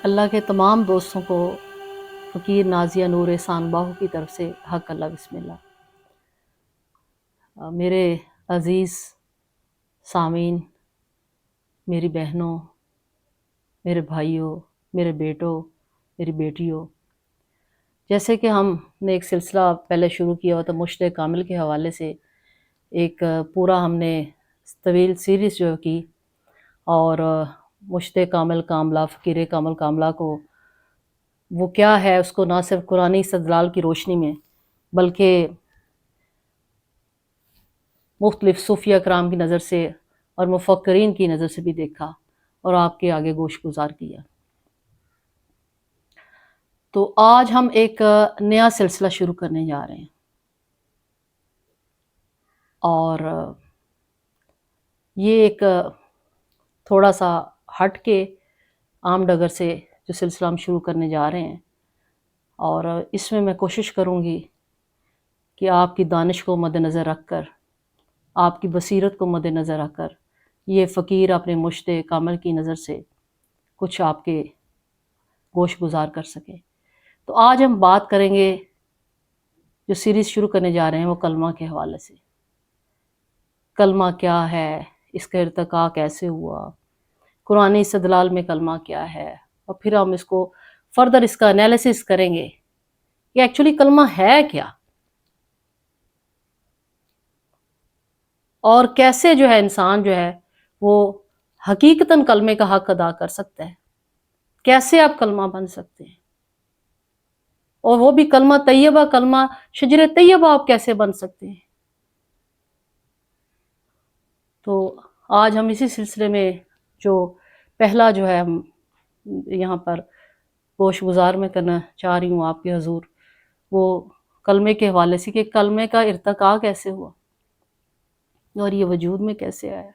اللہ کے تمام دوستوں کو فقیر نازیہ نور احسان باہو کی طرف سے حق اللہ بسم اللہ۔ میرے عزیز سامعین، میری بہنوں، میرے بھائیوں، میرے بیٹوں، میری بیٹیوں، جیسے کہ ہم نے ایک سلسلہ پہلے شروع کیا ہوا تھا مشتِ کامل کے حوالے سے، ایک پورا ہم نے طویل سیریز جو کی، اور مشتِ کامل کاملہ، فقیر کامل کاملہ کو وہ کیا ہے، اس کو نہ صرف قرآنی استدلال کی روشنی میں بلکہ مختلف صوفیہ کرام کی نظر سے اور مفکرین کی نظر سے بھی دیکھا اور آپ کے آگے گوش گزار کیا۔ تو آج ہم ایک نیا سلسلہ شروع کرنے جا رہے ہیں، اور یہ ایک تھوڑا سا ہٹ کے عام ڈگر سے جو سلسلہ ہم شروع کرنے جا رہے ہیں، اور اس میں کوشش کروں گی کہ آپ کی دانش کو مد نظر رکھ کر، آپ کی بصیرت کو مد نظر رکھ کر یہ فقیر اپنے مشتِ کامل کی نظر سے کچھ آپ کے گوش گزار کر سکے۔ تو آج ہم بات کریں گے، جو سیریز شروع کرنے جا رہے ہیں وہ کلمہ کے حوالے سے۔ کلمہ کیا ہے، اس کا ارتقاء کیسے ہوا، قرآنی استدلال میں کلمہ کیا ہے، اور پھر ہم اس کو فردر اس کا انالیسس کریں گے کہ ایکچولی کلمہ ہے کیا، اور کیسے جو ہے انسان جو ہے وہ حقیقتاً کلمے کا حق ادا کر سکتا ہے، کیسے آپ کلمہ بن سکتے ہیں، اور وہ بھی کلمہ طیبہ، کلمہ شجر طیبہ آپ کیسے بن سکتے ہیں۔ تو آج ہم اسی سلسلے میں جو پہلا جو ہے ہم یہاں پر گوش گزار میں کرنا چاہ رہی ہوں آپ کے حضور، وہ کلمے کے حوالے سے کہ کلمے کا ارتقاء کیسے ہوا اور یہ وجود میں کیسے آیا۔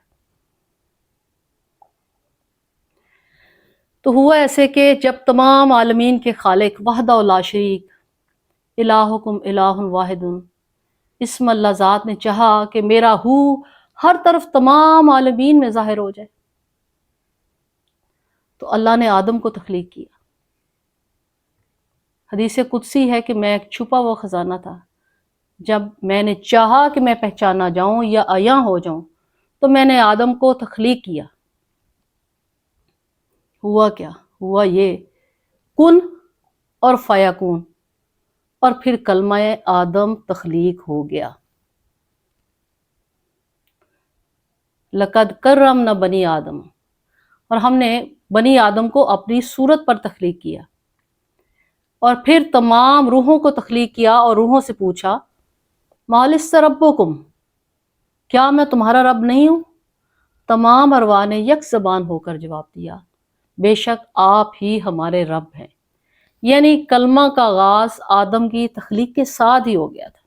تو ہوا ایسے کہ جب تمام عالمین کے خالق وحدہ لا شریک الہکم الہ واحد، اسم اللہ ذات نے چاہا کہ میرا ہو ہر طرف تمام عالمین میں ظاہر ہو جائے، تو اللہ نے آدم کو تخلیق کیا۔ حدیث قدسی ہے کہ میں ایک چھپا ہوا خزانہ تھا، جب میں نے چاہا کہ میں پہچانا جاؤں یا عیاں ہو جاؤں تو میں نے آدم کو تخلیق کیا۔ ہوا کیا؟ ہوا یہ کن اور فیکون، اور پھر کلمہ آدم تخلیق ہو گیا۔ لقد کرمنا بنی آدم، اور ہم نے بنی آدم کو اپنی صورت پر تخلیق کیا، اور پھر تمام روحوں کو تخلیق کیا اور روحوں سے پوچھا ما لست ربکم، کیا میں تمہارا رب نہیں ہوں؟ تمام ارواح نے یک زبان ہو کر جواب دیا بے شک آپ ہی ہمارے رب ہیں۔ یعنی کلمہ کا آغاز آدم کی تخلیق کے ساتھ ہی ہو گیا تھا۔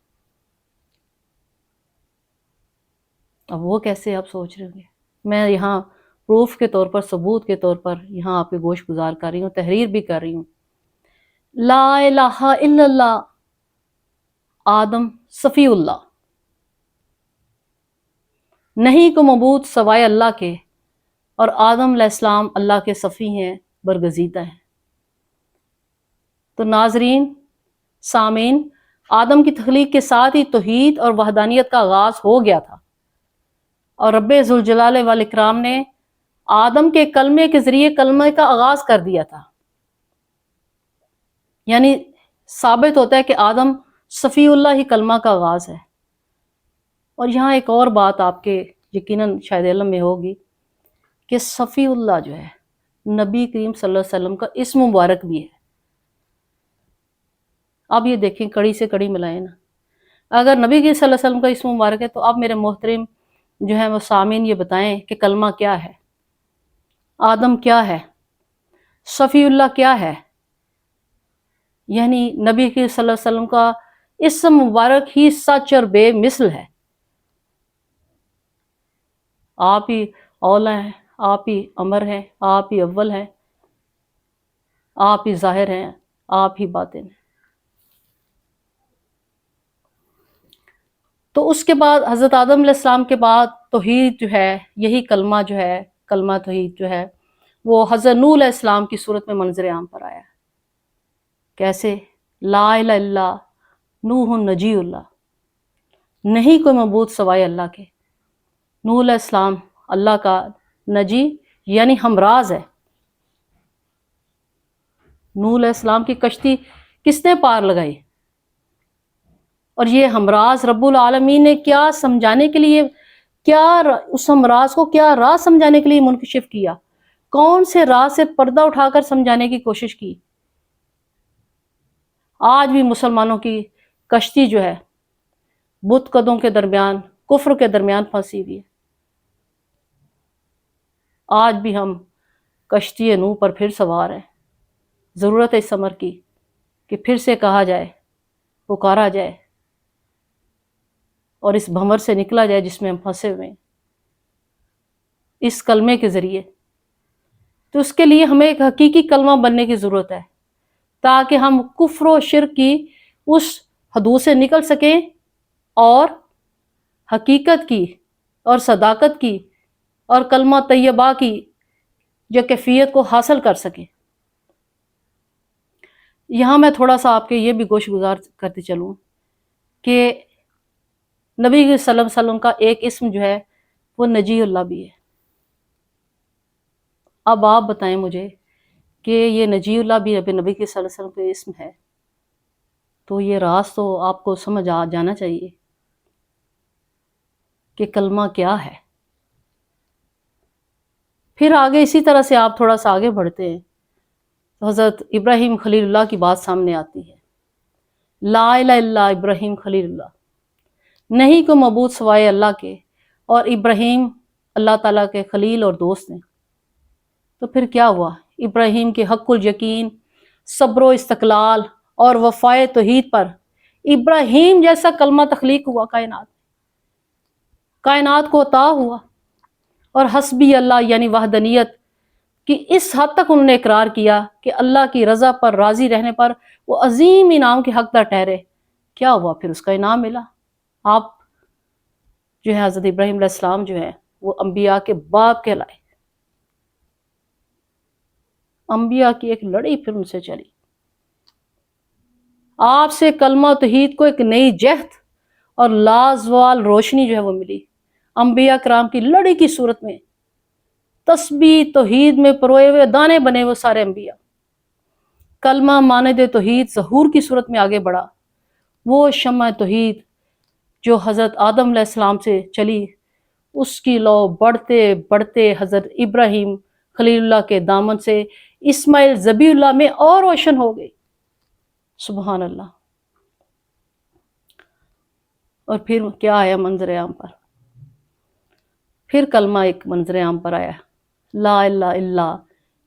اب وہ کیسے آپ سوچ رہے ہوں گے، میں یہاں پروف کے طور پر، ثبوت کے طور پر یہاں آپ کے گوش گزار کر رہی ہوں، تحریر بھی کر رہی ہوں۔ لا الہ الا اللہ، آدم صفی اللہ، نہیں کو معبود سوائے اللہ کے، اور آدم علیہ السلام اللہ کے صفی ہیں، برگزیدہ ہیں۔ تو ناظرین، سامعین، آدم کی تخلیق کے ساتھ ہی توحید اور وحدانیت کا آغاز ہو گیا تھا، اور رب ذوالجلال والاکرام نے آدم کے کلمے کے ذریعے کلمے کا آغاز کر دیا تھا۔ یعنی ثابت ہوتا ہے کہ آدم صفی اللہ ہی کلمہ کا آغاز ہے۔ اور یہاں ایک اور بات آپ کے یقیناً شاید علم میں ہوگی کہ صفی اللہ جو ہے نبی کریم صلی اللہ علیہ وسلم کا اسم مبارک بھی ہے۔ اب یہ دیکھیں، کڑی سے کڑی ملائیں نا، اگر نبی کریم صلی اللہ علیہ وسلم کا اسم مبارک ہے تو اب میرے محترم جو ہے وہ سامعین یہ بتائیں کہ کلمہ کیا ہے، آدم کیا ہے، صفی اللہ کیا ہے۔ یعنی نبی کریم صلی اللہ علیہ وسلم کا اسم مبارک ہی سچ اور بے مثل ہے۔ آپ ہی اولا ہیں، آپ ہی امر ہیں، آپ ہی اول ہیں، آپ ہی ظاہر ہیں، آپ ہی باطن ہیں۔ تو اس کے بعد حضرت آدم علیہ السلام کے بعد توحید جو ہے، یہی کلمہ جو ہے، کلمہ توحید جو ہے وہ حضرت نوح علیہ السلام کی صورت میں منظر عام پر آیا. کیسے؟ لا الہ الا نوح نجی اللہ، نہیں کوئی معبود سوائے اللہ کے. نوح علیہ السلام اللہ کا نجی یعنی ہمراز ہے. نوح علیہ السلام کی کشتی کس نے پار لگائی؟ اور یہ ہمراز رب العالمین نے کیا سمجھانے کے لیے، اس ہمراز کو کیا راز سمجھانے کے لیے منکشف کیا؟ کون سے راز سے پردہ اٹھا کر سمجھانے کی کوشش کی؟ آج بھی مسلمانوں کی کشتی جو ہے بت قدوں کے درمیان، کفر کے درمیان پھنسی ہوئی ہے. آج بھی ہم کشتی نوح پر پھر سوار ہیں. ضرورت ہے اس امر کی کہ پھر سے کہا جائے، پکارا جائے اور اس بھنور سے نکلا جائے جس میں ہم پھنسے ہوئے ہیں اس کلمے کے ذریعے. تو اس کے لیے ہمیں ایک حقیقی کلمہ بننے کی ضرورت ہے تاکہ ہم کفر و شرک کی اس حدود سے نکل سکیں اور حقیقت کی اور صداقت کی اور کلمہ طیبہ کی جو کیفیت کو حاصل کر سکیں. یہاں میں تھوڑا سا آپ کے یہ بھی گوش گزار کرتے چلوں کہ نبی صلی اللہ علیہ وسلم کا ایک اسم جو ہے وہ نجی اللہ بھی ہے. اب آپ بتائیں مجھے کہ یہ نجی اللہ بھی نبی صلی اللہ علیہ وسلم کا اسم ہے تو یہ راز تو آپ کو سمجھ آ جانا چاہیے کہ کلمہ کیا ہے. پھر آگے اسی طرح سے آپ تھوڑا سا آگے بڑھتے ہیں تو حضرت ابراہیم خلیل اللہ کی بات سامنے آتی ہے. لا الہ الا ابراہیم خلیل اللہ، نہیں کو معبود سوائے اللہ کے، اور ابراہیم اللہ تعالیٰ کے خلیل اور دوست ہیں. تو پھر کیا ہوا؟ ابراہیم کے حق الیقین، صبر و استقلال اور وفائے توحید پر ابراہیم جیسا کلمہ تخلیق ہوا کائنات کو عطا ہوا. اور حسبی اللہ یعنی وحدانیت کی اس حد تک انہوں نے اقرار کیا کہ اللہ کی رضا پر راضی رہنے پر وہ عظیم انعام کے حقدار ٹھہرے. کیا ہوا؟ پھر اس کا انعام ملا. آپ جو ہے حضرت ابراہیم علیہ السلام جو ہے وہ انبیاء کے باپ کہلائے. انبیاء کی ایک لڑائی پھر ان سے چلی. آپ سے کلمہ توحید کو ایک نئی جہت اور لازوال روشنی جو ہے وہ ملی. انبیاء کرام کی لڑائی کی صورت میں تسبیح توحید میں پروئے ہوئے دانے بنے وہ سارے انبیاء. کلمہ ماند توحید ظہور کی صورت میں آگے بڑھا. وہ شمع توحید جو حضرت آدم علیہ السلام سے چلی، اس کی لو بڑھتے بڑھتے حضرت ابراہیم خلیل اللہ کے دامن سے اسماعیل ذبیح اللہ میں اور روشن ہو گئی. سبحان اللہ. اور پھر کیا آیا منظر عام پر؟ پھر کلمہ ایک منظر عام پر آیا، لا الہ الا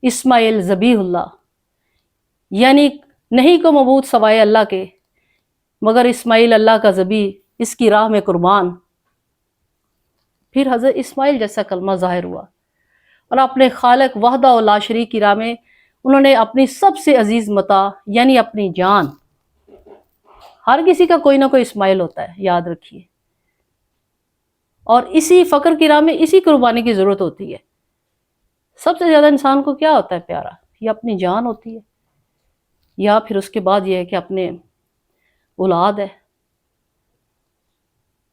اسماعیل ذبیح اللہ، یعنی نہیں کو معبود سوائے اللہ کے مگر اسماعیل اللہ کا ذبیح، اس کی راہ میں قربان. پھر حضرت اسماعیل جیسا کلمہ ظاہر ہوا اور اپنے خالق وحدہ و لا شریک کی راہ میں انہوں نے اپنی سب سے عزیز متاع یعنی اپنی جان. ہر کسی کا کوئی نہ کوئی اسماعیل ہوتا ہے، یاد رکھیے. اور اسی فقر کی راہ میں اسی قربانی کی ضرورت ہوتی ہے. سب سے زیادہ انسان کو کیا ہوتا ہے پیارا؟ یہ اپنی جان ہوتی ہے، یا پھر اس کے بعد یہ ہے کہ اپنے اولاد ہے.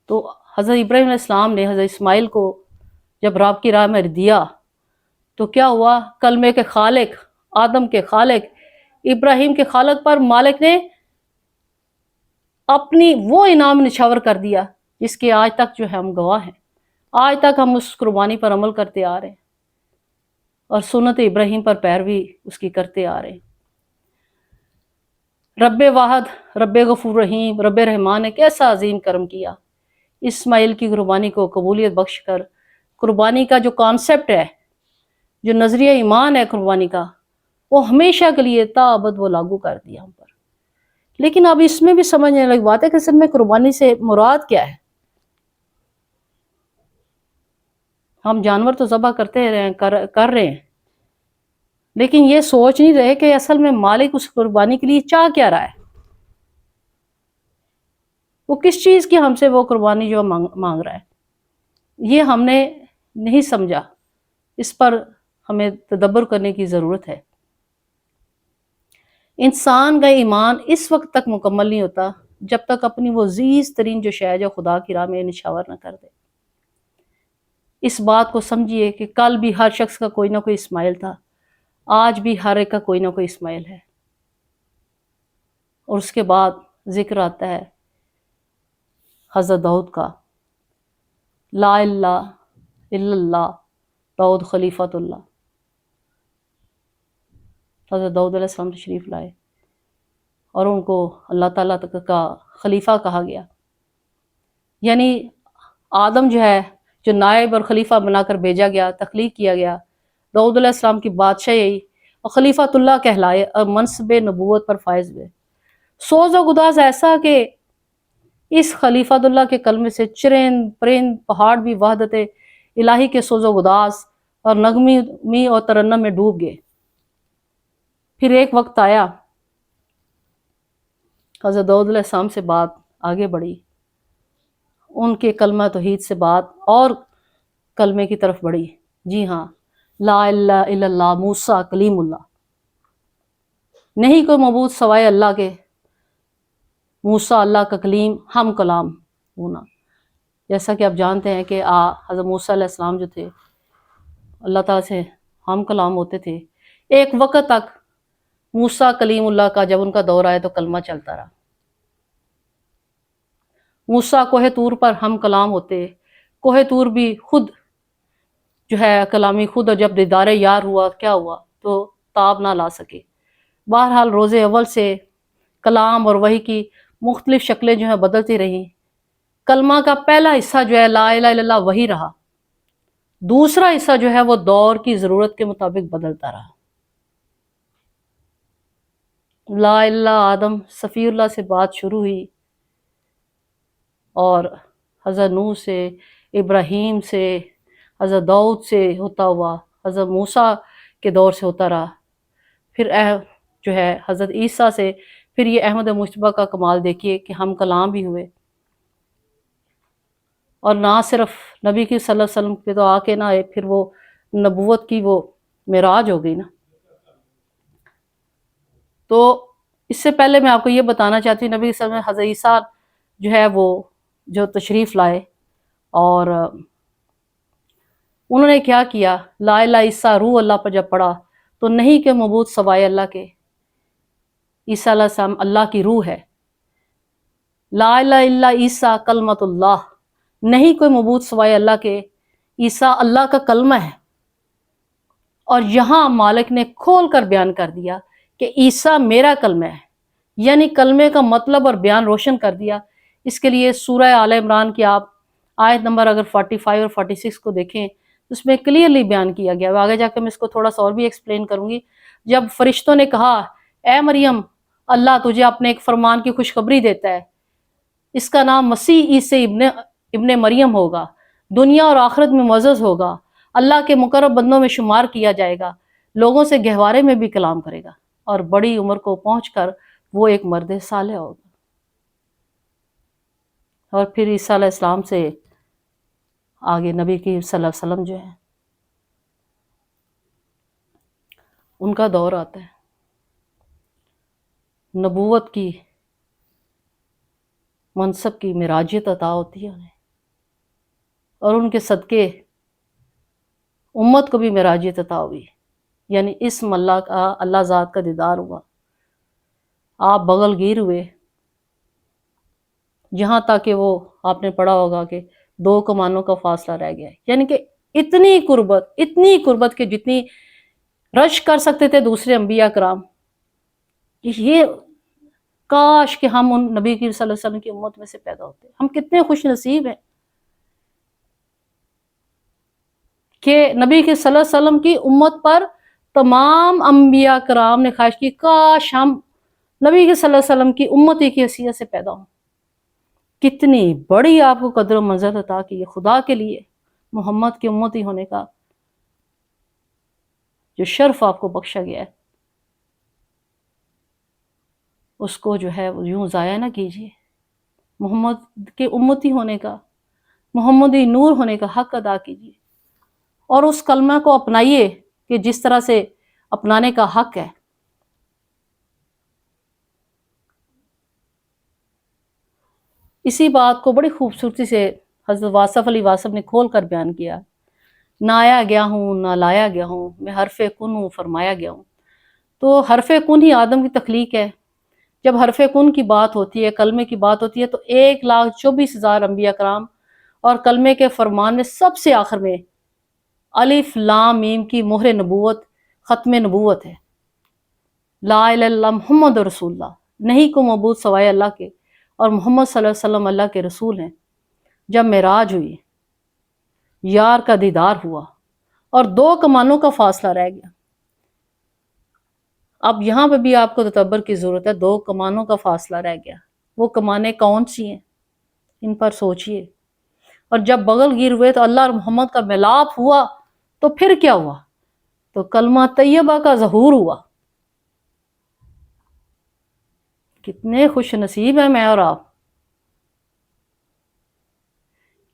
تو حضرت ابراہیم علیہ السلام نے حضرت اسماعیل کو جب رب کی راہ میں دیا تو کیا ہوا؟ کلمے کے خالق، آدم کے خالق، ابراہیم کے خالق پر مالک نے اپنی وہ انعام نچھاور کر دیا جس کے آج تک جو ہے ہم گواہ ہیں. آج تک ہم اس قربانی پر عمل کرتے آ رہے ہیں اور سنت ابراہیم پر پیروی اس کی کرتے آ رہے ہیں. رب واحد، رب غفور رحیم، رب رحمان نے کیسا عظیم کرم کیا. اسماعیل کی قربانی کو قبولیت بخش کر قربانی کا جو کانسیپٹ ہے، جو نظریہ ایمان ہے قربانی کا، وہ ہمیشہ کے لیے تا ابد وہ لاگو کر دیا ہم پر. لیکن اب اس میں بھی سمجھنے لگی بات ہے کہ اصل میں قربانی سے مراد کیا ہے. ہم جانور تو ذبح کرتے رہے کر رہے ہیں، لیکن یہ سوچ نہیں رہے کہ اصل میں مالک اس قربانی کے لیے چاہ کیا رہا ہے. وہ کس چیز کی ہم سے وہ قربانی جو مانگ رہا ہے، یہ ہم نے نہیں سمجھا. اس پر ہمیں تدبر کرنے کی ضرورت ہے۔ انسان کا ایمان اس وقت تک مکمل نہیں ہوتا جب تک اپنی وہ عزیز ترین جو شے جو خدا کی راہ میں نشاور نہ کر دے۔ اس بات کو سمجھیے کہ کل بھی ہر شخص کا کوئی نہ کوئی اسماعیل تھا، آج بھی ہر ایک کا کوئی نہ کوئی اسماعیل ہے۔ اور اس کے بعد ذکر آتا ہے حضرت داؤد کا، لا الہ الا اللہ داؤد خلیفۃ اللہ۔ حضرت داؤد علیہ السلام تشریف لائے اور ان کو اللہ تعالیٰ کا خلیفہ کہا گیا، یعنی آدم جو ہے جو نائب اور خلیفہ بنا کر بھیجا گیا، تخلیق کیا گیا، داؤد علیہ السلام کی بادشاہی اور خلیفۃ اللہ کہلائے اور منصب نبوت پر فائز ہوئے۔ سوز و گداز ایسا کہ اس خلیفۃ اللہ کے کلمے سے چرند پرند پہاڑ بھی وحدت الہی کے سوز و گداز اور نغمی اور ترنم میں ڈوب گئے۔ پھر ایک وقت آیا، حضرت داؤد علیہ السلام سے بات آگے بڑھی، ان کے کلمہ توحید سے بات اور کلمے کی طرف بڑھی۔ جی ہاں، لا الہ الا اللہ موسیٰ کلیم اللہ، نہیں کوئی معبود سوائے اللہ کے، موسیٰ اللہ کا کلیم، ہم کلام ہونا۔ جیسا کہ آپ جانتے ہیں کہ حضرت موسیٰ علیہ السلام جو تھے اللہ تعالیٰ سے ہم کلام ہوتے تھے۔ ایک وقت تک موسیٰ کلیم اللہ کا جب ان کا دور آیا تو کلمہ چلتا رہا۔ موسیٰ کوہ طور پر ہم کلام ہوتے، کوہ طور بھی خود جو ہے کلامی خود، اور جب دیدار یار ہوا کیا ہوا تو تاب نہ لا سکے۔ بہرحال روز اول سے کلام اور وحی کی مختلف شکلیں جو ہیں بدلتی رہیں۔ کلمہ کا پہلا حصہ جو ہے لا الہ الا اللہ وہی رہا، دوسرا حصہ جو ہے وہ دور کی ضرورت کے مطابق بدلتا رہا۔ لا الہ آدم صفی اللہ سے بات شروع ہوئی اور حضرت نوح سے، ابراہیم سے، حضرت داؤد سے ہوتا ہوا حضرت موسیٰ کے دور سے ہوتا رہا، پھر جو ہے حضرت عیسیٰ سے، پھر یہ احمد مجتبیٰ کا کمال دیکھیے کہ ہم کلام بھی ہوئے۔ اور نہ صرف نبی کی صلی اللہ علیہ وسلم پہ تو آ کے نہ آئے، پھر وہ نبوت کی وہ معراج ہو گئی نا۔ تو اس سے پہلے میں آپ کو یہ بتانا چاہتی ہوں، نبی صلی اللہ علیہ وسلم حضرت عیسیٰ جو ہے وہ جو تشریف لائے اور انہوں نے کیا کیا، لا الہ عیسیٰ روح اللہ پر جب پڑھا تو نہیں کہ معبود سوائے اللہ کے، عیسیٰ علیہ السلام اللہ کی روح ہے۔ لا الہ الا عیسیٰ کلمۃ اللہ، نہیں کوئی معبود سوائے اللہ کے، عیسیٰ اللہ کا کلمہ ہے۔ اور یہاں مالک نے کھول کر بیان کر دیا کہ عیسیٰ میرا کلمہ ہے، یعنی کلمے کا مطلب اور بیان روشن کر دیا۔ اس کے لیے سورہ آل عمران کی آپ آیت نمبر اگر 45 اور 46 کو دیکھیں، اس میں کلیئرلی بیان کیا گیا۔ آگے جا کے میں اس کو تھوڑا سا اور بھی ایکسپلین کروں گی۔ جب فرشتوں نے کہا اے مریم، اللہ تجھے اپنے ایک فرمان کی خوشخبری دیتا ہے، اس کا نام مسیح عیسی ابن مریم ہوگا، دنیا اور آخرت میں معزز ہوگا، اللہ کے مقرب بندوں میں شمار کیا جائے گا، لوگوں سے گہوارے میں بھی کلام کرے گا، اور بڑی عمر کو پہنچ کر وہ ایک مرد صالح ہوگا۔ اور پھر عیسیٰ علیہ السلام سے آگے نبی کی صلی اللہ علیہ وسلم جو ہے ان کا دور آتا ہے، نبوت کی منصب کی معراجیت عطا ہوتی ہے انہیں، اور ان کے صدقے امت کو بھی معراجیت عطا ہوئی، یعنی اسم اللہ کا، اللہ ذات کا دیدار ہوا، آپ بغل گیر ہوئے، جہاں تک کہ وہ آپ نے پڑھا ہوگا کہ 2 کمانوں کا فاصلہ رہ گیا ہے، یعنی کہ اتنی قربت کہ جتنی رش کر سکتے تھے دوسرے انبیاء کرام۔ یہ کاش کہ ہم ان نبی کی صلی اللہ علیہ وسلم کی امت میں سے پیدا ہوتے، ہم کتنے خوش نصیب ہیں کہ نبی کی صلی اللہ علیہ وسلم کی امت پر تمام انبیاء کرام نے خواہش کی کاش ہم نبی کی صلی اللہ علیہ وسلم کی امتی کی حیثیت سے پیدا ہوں۔ کتنی بڑی آپ کو قدر و منزلت عطا کی ہے خدا کے لیے، محمد کی امتی ہونے کا جو شرف آپ کو بخشا گیا ہے، اس کو جو ہے یوں ضائع نہ کیجیے۔ محمد کے امتی ہونے کا، محمدی نور ہونے کا حق ادا کیجیے، اور اس کلمہ کو اپنائیے کہ جس طرح سے اپنانے کا حق ہے۔ اسی بات کو بڑی خوبصورتی سے حضرت واصف علی واصف نے کھول کر بیان کیا، نہ آیا گیا ہوں نہ لایا گیا ہوں، میں حرف کن ہوں فرمایا گیا ہوں۔ تو حرف کن ہی آدم کی تخلیق ہے۔ جب حرف کن کی بات ہوتی ہے، کلمے کی بات ہوتی ہے، تو 1,24,000 انبیاء کرام اور کلمے کے فرمان میں سب سے آخر میں الف لام میم کی مہر نبوت، ختم نبوت ہے، لا الہ الا اللہ محمد رسول اللہ، نہیں کو معبود سوائے اللہ کے، اور محمد صلی اللہ علیہ وسلم اللہ کے رسول ہیں۔ جب معراج ہوئی، یار کا دیدار ہوا اور 2 کمانوں کا فاصلہ رہ گیا۔ اب یہاں پہ بھی آپ کو تدبر کی ضرورت ہے، 2 کمانوں کا فاصلہ رہ گیا، وہ کمانیں کون سی ہیں؟ ان پر سوچئے۔ اور جب بغل گیر ہوئے تو اللہ اور محمد کا ملاپ ہوا، تو پھر کیا ہوا؟ تو کلمہ طیبہ کا ظہور ہوا۔ کتنے خوش نصیب ہیں میں اور آپ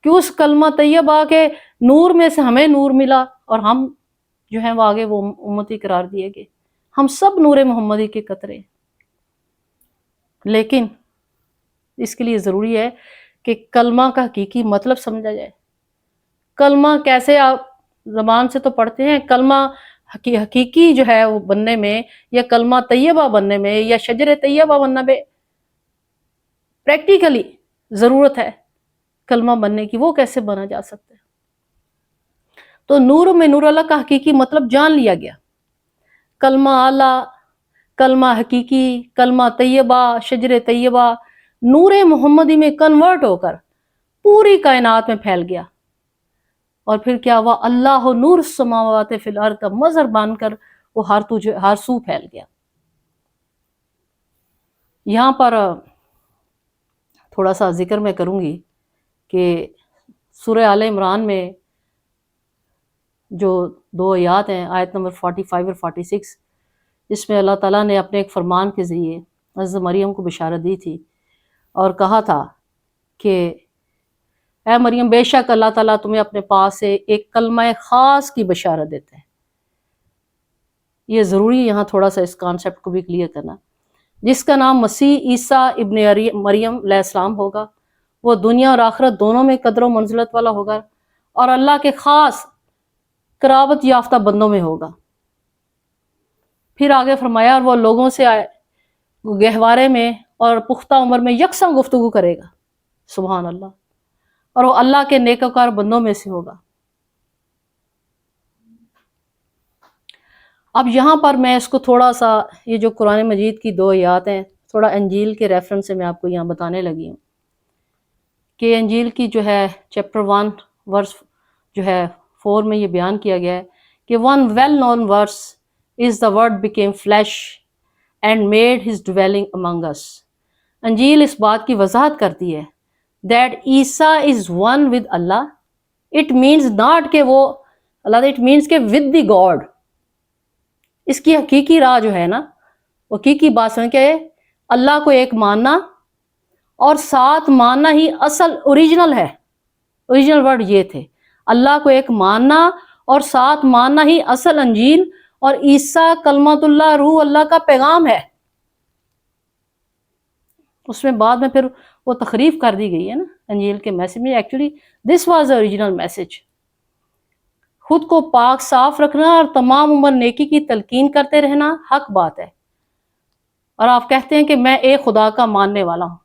کہ اس کلمہ طیبہ کے نور میں سے ہمیں نور ملا، اور ہم جو ہیں وہ آگے وہ امتی قرار دیے گئے۔ ہم سب نور محمدی کے قطرے۔ لیکن اس کے لیے ضروری ہے کہ کلمہ کا حقیقی مطلب سمجھا جائے۔ کلمہ کیسے آپ زبان سے تو پڑھتے ہیں، کلمہ حقیقی جو ہے وہ بننے میں، یا کلمہ طیبہ بننے میں، یا شجر طیبہ بننے میں پریکٹیکلی ضرورت ہے کلمہ بننے کی، وہ کیسے بنا جا سکتا ہے؟ تو نور میں نور اللہ کا حقیقی مطلب جان لیا گیا۔ کلمہ اعلیٰ، کلمہ حقیقی، کلمہ طیبہ، شجر طیبہ نور محمدی میں کنورٹ ہو کر پوری کائنات میں پھیل گیا، اور پھر کیا ہوا؟ اللہ نور السماوات فی الارض کا مظہر بن کر وہ ہر سو پھیل گیا۔ یہاں پر تھوڑا سا ذکر میں کروں گی کہ سورہ آل عمران میں جو 2 آیات ہیں، آیت نمبر 45 اور 46، جس میں اللہ تعالیٰ نے اپنے ایک فرمان کے ذریعے حضرت مریم کو بشارت دی تھی اور کہا تھا کہ اے مریم، بے شک اللہ تعالیٰ تمہیں اپنے پاس سے ایک کلمہ خاص کی بشارت دیتا ہے۔ یہ ضروری ہے یہاں تھوڑا سا اس کانسیپٹ کو بھی کلیئر کرنا، جس کا نام مسیح عیسیٰ ابن مریم علیہ السلام ہوگا۔ وہ دنیا اور آخرت دونوں میں قدر و منزلت والا ہوگا، اور اللہ کے خاص قرابت یافتہ بندوں میں ہوگا۔ پھر آگے فرمایا، اور وہ لوگوں سے گہوارے میں اور پختہ عمر میں یکساں گفتگو کرے گا، سبحان اللہ، اور وہ اللہ کے نیکوکار بندوں میں سے ہوگا۔ اب یہاں پر میں اس کو تھوڑا سا، یہ جو قرآن مجید کی 2 آیات ہیں، تھوڑا انجیل کے ریفرنس سے میں آپ کو یہاں بتانے لگی ہوں کہ انجیل کی جو ہے چیپٹر 1 ورس جو ہے 4 میں یہ بیان کیا گیا ہے کہ one well known verse is the word became flesh and made his dwelling among us۔ انجیل اس بات کی وضاحت کرتی ہے that Isa is one with Allah۔ it means not کہ وہ اللہ، it means کہ with the God۔ اس کی حقیقی راہ جو ہے نا، حقیقی بات سمجھ کے اللہ کو ایک ماننا اور ساتھ ماننا ہی اصل اوریجنل ہے۔ اوریجنل ورڈ یہ تھے، اللہ کو ایک ماننا اور ساتھ ماننا ہی اصل انجیل اور عیسیٰ کلمۃ اللہ روح اللہ کا پیغام ہے۔ اس میں بعد میں پھر وہ تخریف کر دی گئی ہے نا انجیل کے میسج میں۔ Actually this was the original message. خود کو پاک صاف رکھنا اور تمام عمر نیکی کی تلقین کرتے رہنا حق بات ہے، اور آپ کہتے ہیں کہ میں ایک خدا کا ماننے والا ہوں،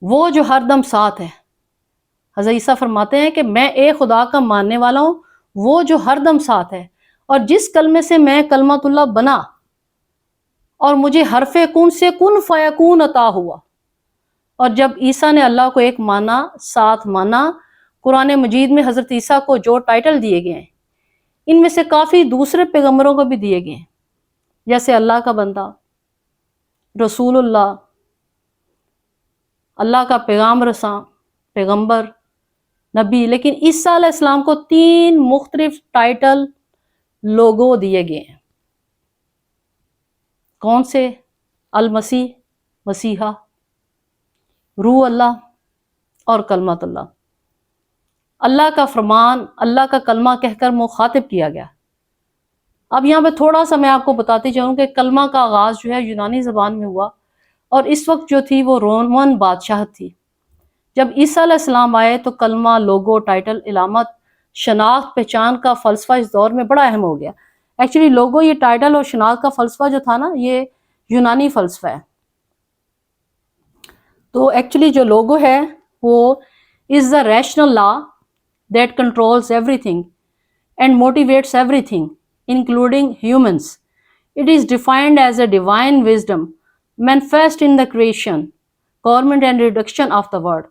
وہ جو ہر دم ساتھ ہے۔ حضرت عیسیٰ فرماتے ہیں کہ میں ایک خدا کا ماننے والا ہوں، وہ جو ہر دم ساتھ ہے، اور جس کلمے سے میں کلمۃ اللہ بنا اور مجھے حرف کن سے کن فیکون عطا ہوا۔ اور جب عیسیٰ نے اللہ کو ایک مانا، ساتھ مانا، قرآن مجید میں حضرت عیسیٰ کو جو ٹائٹل دیے گئے ہیں، ان میں سے کافی دوسرے پیغمبروں کو بھی دیے گئے ہیں، جیسے اللہ کا بندہ، رسول اللہ، اللہ کا پیغام رساں، پیغمبر، نبی۔ لیکن عیسیٰ علیہ السلام کو 3 مختلف ٹائٹل لوگو دیے گئے ہیں۔ کون سے؟ المسیح، مسیحا، روح اللہ، اور کلمۃ اللہ۔ اللہ کا فرمان، اللہ کا کلمہ کہہ کر مخاطب کیا گیا۔ اب یہاں پہ تھوڑا سا میں آپ کو بتاتی چاہوں کہ کلمہ کا آغاز جو ہے یونانی زبان میں ہوا، اور اس وقت جو تھی وہ رومن بادشاہت تھی۔ جب عیسیٰ علیہ السلام آئے تو کلمہ، لوگو، ٹائٹل، علامت، شناخت، پہچان کا فلسفہ اس دور میں بڑا اہم ہو گیا۔ ایکچولی لوگو، یہ ٹائٹل اور شناخت کا فلسفہ جو تھا نا، یہ یونانی فلسفہ ہے۔ تو ایکچولی جو لوگو ہے وہ is the rational law that controls everything and motivates everything, including humans. It is defined as a divine wisdom manifest in the creation, government and reduction of the world.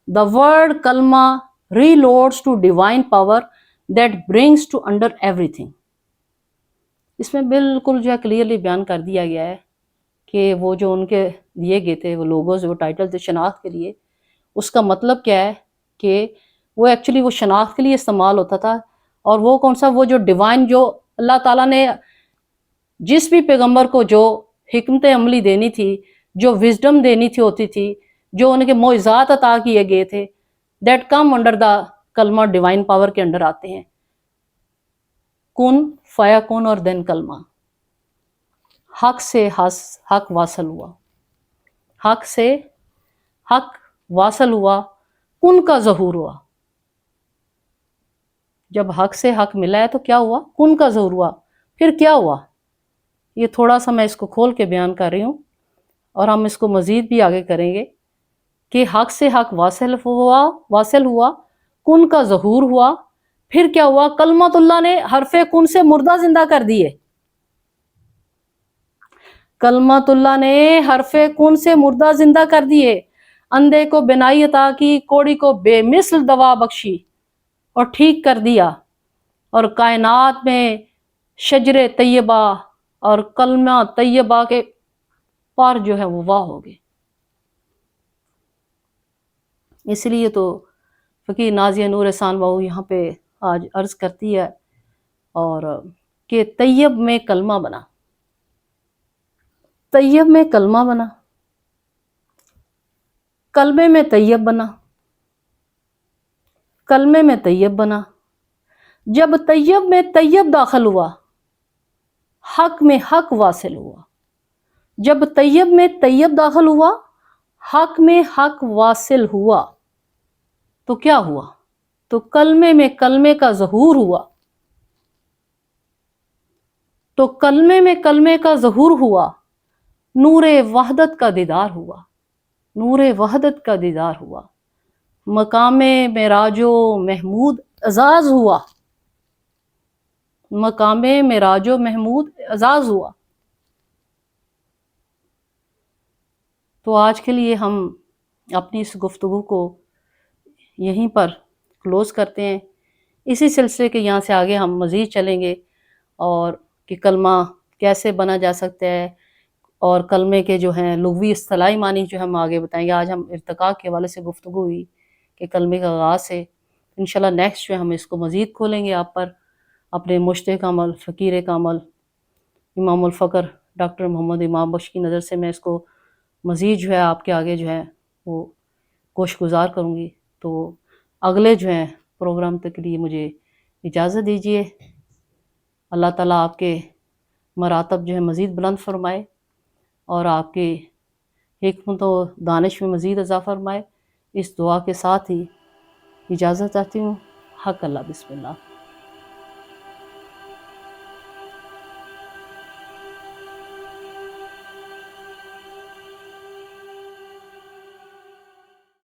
The word kalma reloads to divine power that brings to under everything. اس میں بالکل جو ہے clearly بیان کر دیا گیا ہے کہ وہ جو ان کے دیے گئے تھے وہ لوگوز، وہ ٹائٹل تھے شناخت کے لیے، اس کا مطلب کیا ہے کہ وہ ایکچولی وہ شناخت کے لیے استعمال ہوتا تھا، اور وہ کون سا، وہ جو ڈیوائن، جو اللہ تعالیٰ نے جس بھی پیغمبر کو جو حکمت عملی دینی تھی، جو وزڈم دینی تھی ہوتی تھی، جو ان کے معجزات عطا کیے گئے تھے، دیٹ کم انڈر دا کلمہ، ڈیوائن پاور کے انڈر آتے ہیں۔ کن فیا کن اور دین کلمہ، حق سے حق واصل ہوا، حق سے حق واصل ہوا، کن کا ظہور ہوا۔ جب حق سے حق ملا ہے تو کیا ہوا؟ کن کا ظہور ہوا۔ پھر کیا ہوا؟ یہ تھوڑا سا میں اس کو کھول کے بیان کر رہی ہوں، اور ہم اس کو مزید بھی آگے کریں گے کہ حق سے حق واصل ہوا، کن کا ظہور ہوا، پھر کیا ہوا؟ کلمت اللہ نے حرف کن سے مردہ زندہ کر دیے۔ کلمت اللہ نے حرف کن سے مردہ زندہ کر دیے، اندھے کو بینائی عطا کی، کوڑی کو بے مثل دوا بخشی اور ٹھیک کر دیا، اور کائنات میں شجر طیبہ اور کلمہ طیبہ کے پر جو ہے وہ واہ ہو گئے۔ اس لیے تو فقیر نازیہ نور احسان بہو یہاں پہ آج عرض کرتی ہے اور کہ طیب میں کلمہ بنا، طیب میں کلمہ بنا، کلمے میں طیب بنا، کلمے میں طیب بنا۔ جب طیب میں طیب داخل ہوا، حق میں حق واصل ہوا۔ جب طیب میں طیب داخل ہوا، حق میں حق واصل ہوا، تو کیا ہوا؟ تو کلمے میں کلمے کا ظہور ہوا۔ تو کلمے میں کلمے کا ظہور ہوا، نور وحدت کا دیدار ہوا، نور وحدت کا دیدار ہوا، مقام معراج و محمود اعزاز ہوا، مقام معراج و محمود اعزاز ہوا۔ تو آج کے لیے ہم اپنی اس گفتگو کو یہیں پر کلوز کرتے ہیں۔ اسی سلسلے کے یہاں سے آگے ہم مزید چلیں گے، اور کہ کلمہ کیسے بنا جا سکتا ہے، اور کلمے کے جو ہیں لغوی اصطلاحی معنی جو ہم آگے بتائیں گے۔ آج ہم ارتقاء کے حوالے سے گفتگو ہوئی کہ کلمے کا آغاز سے، انشاءاللہ نیکسٹ جو ہم اس کو مزید کھولیں گے آپ پر، اپنے مشتاق کامل، فقیر کامل، امام الفقر ڈاکٹر محمد امام بخش کی نظر سے میں اس کو مزید جو ہے آپ کے آگے جو ہے وہ کوشش گزار کروں گی۔ تو اگلے جو ہیں پروگرام تک کے لیے مجھے اجازت دیجیے۔ اللہ تعالیٰ آپ کے مراتب جو ہے مزید بلند فرمائے، اور آپ کے حکمت و دانش میں مزید اضافہ فرمائے۔ اس دعا کے ساتھ ہی اجازت چاہتی ہوں۔ حق اللہ، بسم اللہ۔